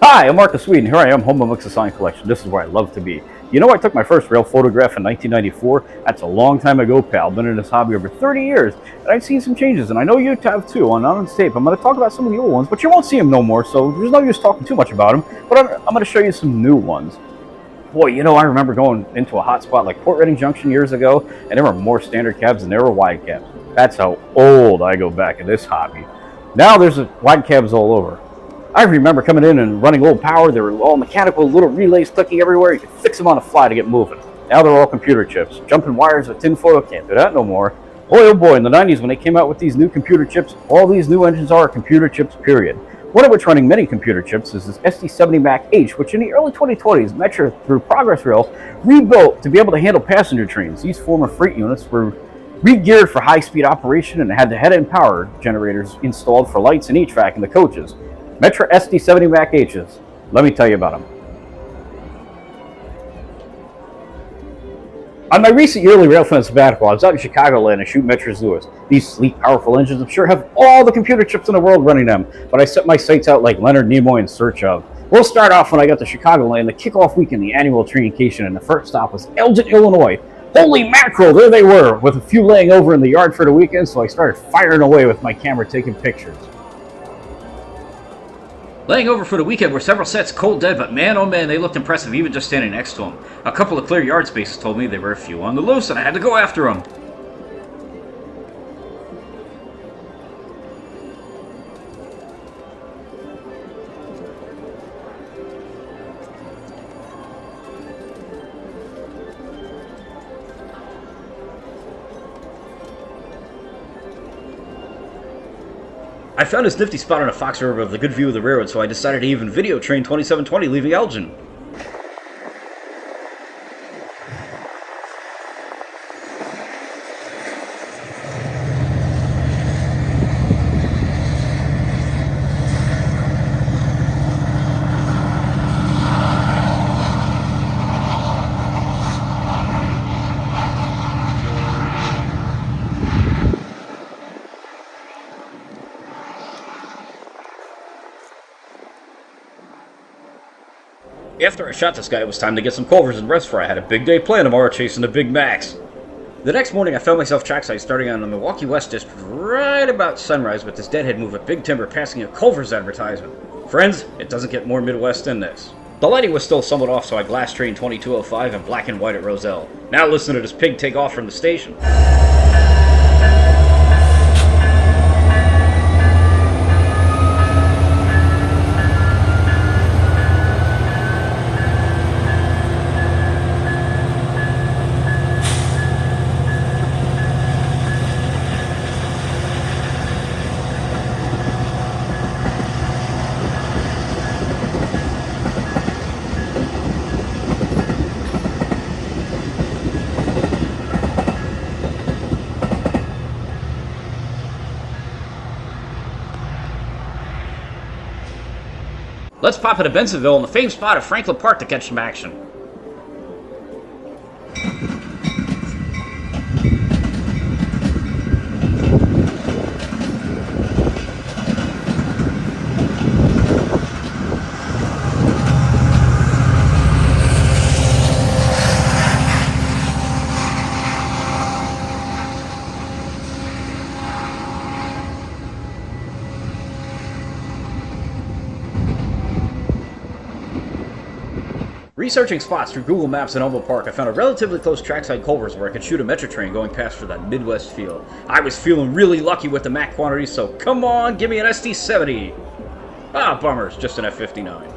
Hi, I'm Marc the Swede, and here I am, home of Mix Science Collection. This is where I love to be. You know, I took my first real photograph in 1994. That's a long time ago, pal. Been in this hobby over 30 years, and I've seen some changes, and I know you have too. On this tape, I'm going to talk about some of the old ones, but you won't see them no more, so there's no use talking too much about them. But I'm going to show you some new ones. Boy, you know, I remember going into a hot spot like Port Reading Junction years ago, and there were more standard cabs than there were wide cabs. That's how old I go back in this hobby. Now there's wide cabs all over. I remember coming in and running low power. They were all mechanical, little relays clicking everywhere. You could fix them on the fly to get moving. Now they're all computer chips. Jumping wires with tinfoil, can't do that no more. Boy, oh boy, in the 90s when they came out with these new computer chips, all these new engines are computer chips, period. One of which running many computer chips is this SD70 Mac H, which in the early 2020s, Metra, through Progress Rails, rebuilt to be able to handle passenger trains. These former freight units were re-geared for high-speed operation and had the head-end power generators installed for lights and HVAC in the coaches. Metra SD70 Mac H's. Let me tell you about them. On my recent yearly railfan sabbatical, I was out in Chicagoland and shoot Metra's Lewis. These sleek, powerful engines, I'm sure, have all the computer chips in the world running them, but I set my sights out like Leonard Nimoy in search of. We'll start off when I got to Chicagoland, the kickoff weekend, the annual training, and the first stop was Elgin, Illinois. Holy mackerel, there they were, with a few laying over in the yard for the weekend, so I started firing away with my camera taking pictures. Laying over for the weekend were several sets cold dead, but man oh man, they looked impressive even just standing next to them. A couple of clear yard spaces told me there were a few on the loose and I had to go after them. I found this nifty spot on a Fox River with a good view of the railroad, so I decided to even video train 2720 leaving Elgin. After I shot this guy, it was time to get some Culvers and rest for I had a big day planned tomorrow chasing the Big Macs. The next morning, I found myself trackside starting on the Milwaukee West District right about sunrise with this deadhead move of big timber passing a Culver's advertisement. Friends, it doesn't get more Midwest than this. The lighting was still somewhat off, so I glass trained 2205 and black and white at Roselle. Now listen to this pig take off from the station. Let's pop into Bensonville in the famed spot of Franklin Park to catch some action. Researching spots through Google Maps in Elmo Park, I found a relatively close trackside Culver's where I could shoot a Metra train going past for that Midwest feel. I was feeling really lucky with the Mac quantities, so come on, give me an SD70! Ah, bummer, it's just an F59.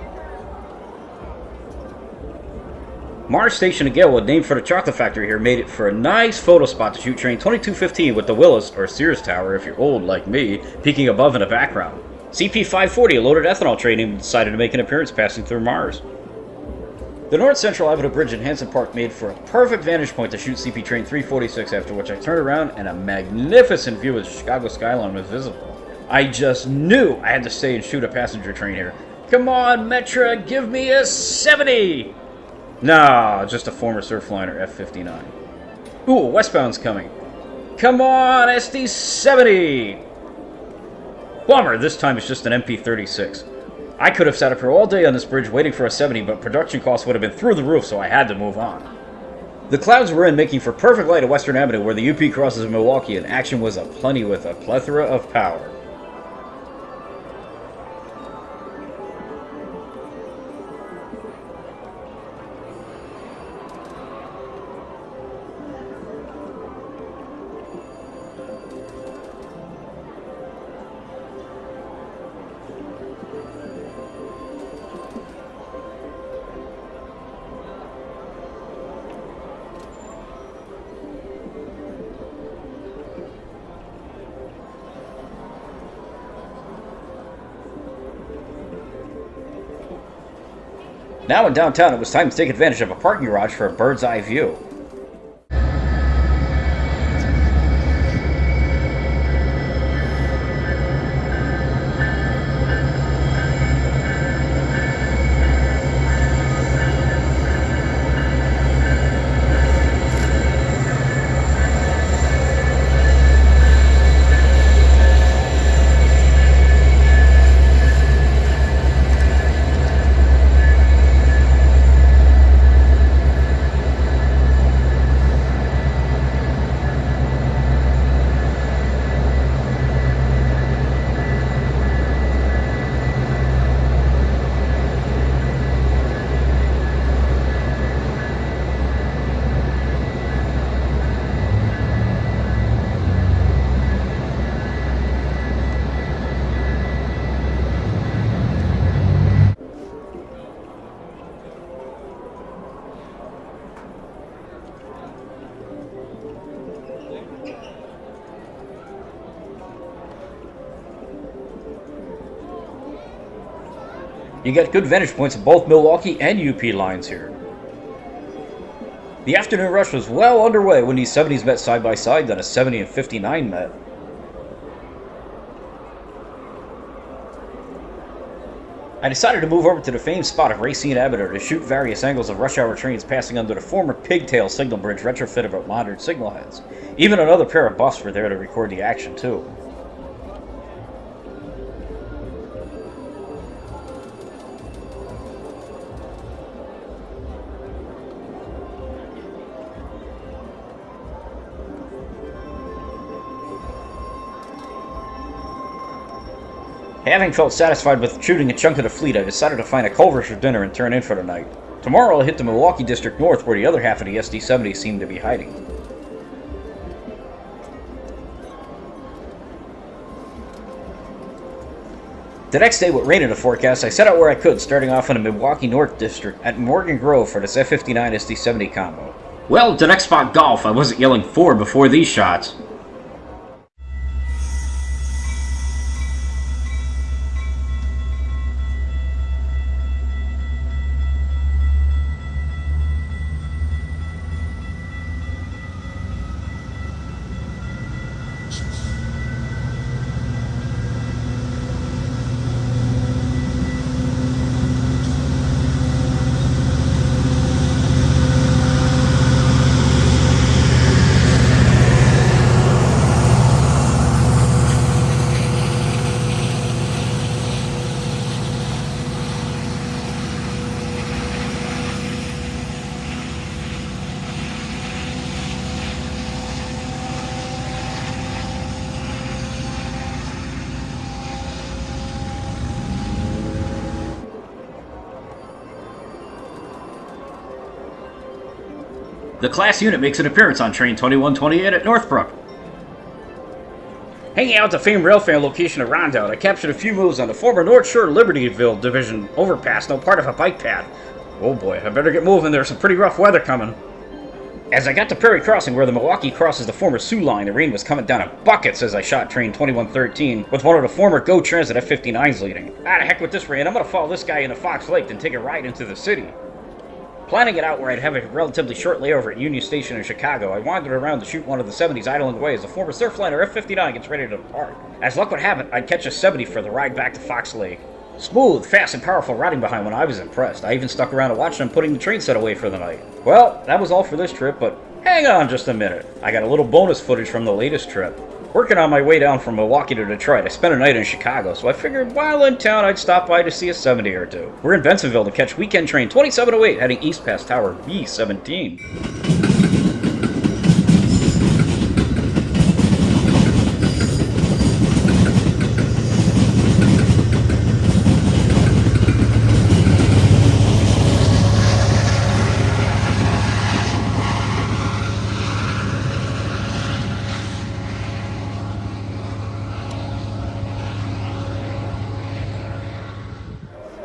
Mars Station in Galewood, named for the chocolate factory here, made it for a nice photo spot to shoot train 2215 with the Willis, or Sears Tower if you're old like me, peeking above in the background. CP540, a loaded ethanol train, decided to make an appearance passing through Mars. The North Central Avenue Bridge in Hanson Park made for a perfect vantage point to shoot CP Train 346, after which I turned around and a magnificent view of the Chicago skyline was visible. I just knew I had to stay and shoot a passenger train here. Come on, Metra, give me a 70! Nah, just a former surfliner, F59. Ooh, westbound's coming. Come on, SD70! Bummer, this time it's just an MP36. I could have sat up here all day on this bridge waiting for a 70, but production costs would have been through the roof, so I had to move on. The clouds were in, making for perfect light at Western Avenue, where the UP crosses Milwaukee, and action was aplenty with a plethora of power. Now in downtown, it was time to take advantage of a parking garage for a bird's eye view. You get good vantage points of both Milwaukee and UP lines here. The afternoon rush was well underway when these 70s met side by side, then a 70 and 59 met. I decided to move over to the famed spot of Racine Avenue to shoot various angles of rush hour trains passing under the former pigtail signal bridge retrofitted with modern signal heads. Even another pair of buffs were there to record the action too. Having felt satisfied with shooting a chunk of the fleet, I decided to find a Culver's for dinner and turn in for the night. Tomorrow I'll hit the Milwaukee District North, where the other half of the SD-70 seem to be hiding. The next day, with rain in the forecast, I set out where I could, starting off in the Milwaukee North District at Morgan Grove for this F-59 SD-70 combo. Well, the next spot, golf. I wasn't yelling forward before these shots. The class unit makes an appearance on train 2128 at Northbrook. Hanging out at the famed railfan location of Rondout, I captured a few moves on the former North Shore Libertyville Division overpass, now part of a bike path. Oh boy, I better get moving, there's some pretty rough weather coming. As I got to Perry Crossing, where the Milwaukee crosses the former Sioux line, the rain was coming down in buckets as I shot train 2113, with one of the former Go Transit F-59s leading. Ah, the heck with this rain, I'm gonna follow this guy into Fox Lake, then take a ride into the city. Planning it out where I'd have a relatively short layover at Union Station in Chicago, I wandered around to shoot one of the 70s idling away as the former Surfliner F-59 gets ready to depart. As luck would have it, I'd catch a 70 for the ride back to Fox Lake. Smooth, fast, and powerful riding behind when I was impressed. I even stuck around to watch them putting the train set away for the night. Well, that was all for this trip, but hang on just a minute. I got a little bonus footage from the latest trip. Working on my way down from Milwaukee to Detroit, I spent a night in Chicago, so I figured while in town I'd stop by to see a 70 or two. We're in Bensonville to catch weekend train 2708 heading east past Tower B17.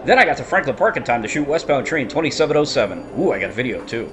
Then I got to Franklin Park in time to shoot westbound train 2707. Ooh, I got a video too.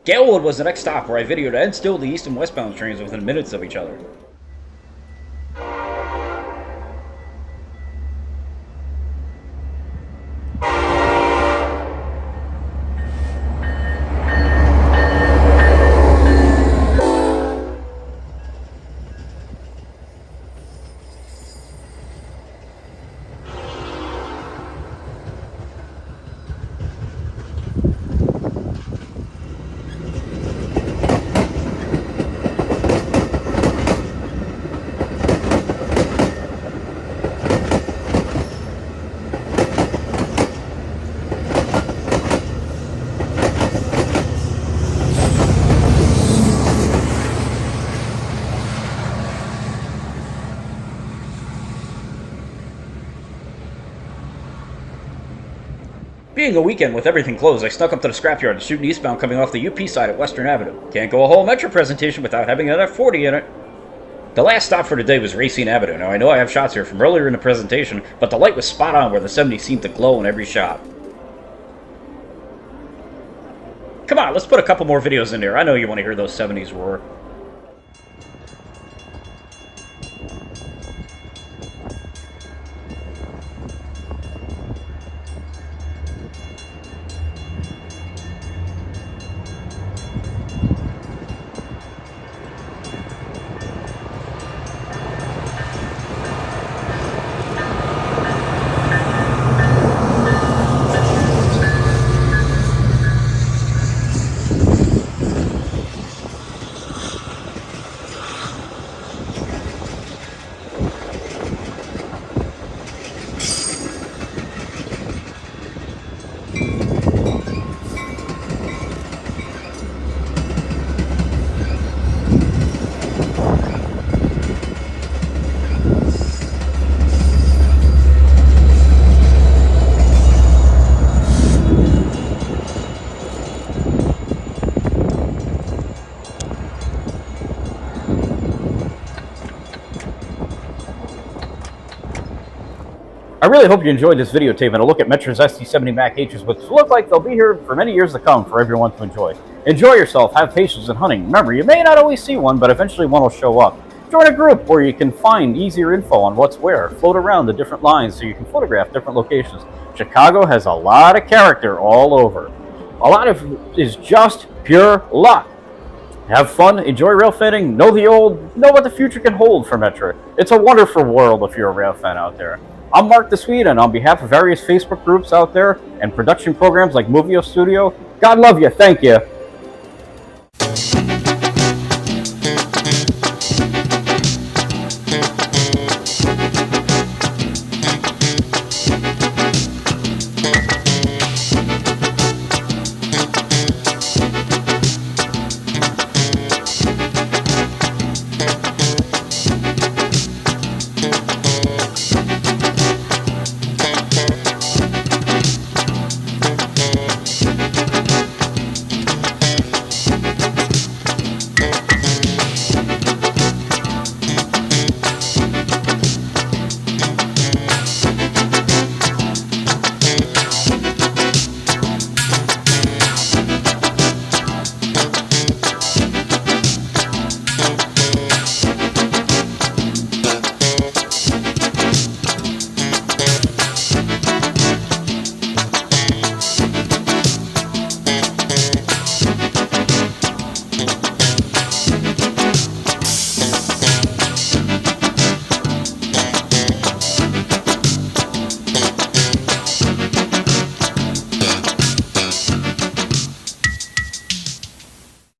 Galewood was the next stop where I videoed and stilled the east and westbound trains within minutes of each other. Being a weekend with everything closed, I snuck up to the scrapyard to shoot an eastbound coming off the UP side at Western Avenue. Can't go a whole Metra presentation without having an F40 in it. The last stop for the day was Racine Avenue. Now I know I have shots here from earlier in the presentation, but the light was spot on where the 70 seemed to glow in every shot. Come on, let's put a couple more videos in there. I know you want to hear those 70s roar. I really hope you enjoyed this videotape and a look at Metra's SD70 Mac H's, which look like they'll be here for many years to come for everyone to enjoy. Enjoy yourself, have patience in hunting. Remember, you may not always see one, but eventually one will show up. Join a group where you can find easier info on what's where. Float around the different lines so you can photograph different locations. Chicago has a lot of character all over. A lot of it is just pure luck. Have fun, enjoy rail fanning, know what the future can hold for Metra. It's a wonderful world if you're a rail fan out there. I'm Marc the Swede, and on behalf of various Facebook groups out there and production programs like Movio Studio, God love you, thank you.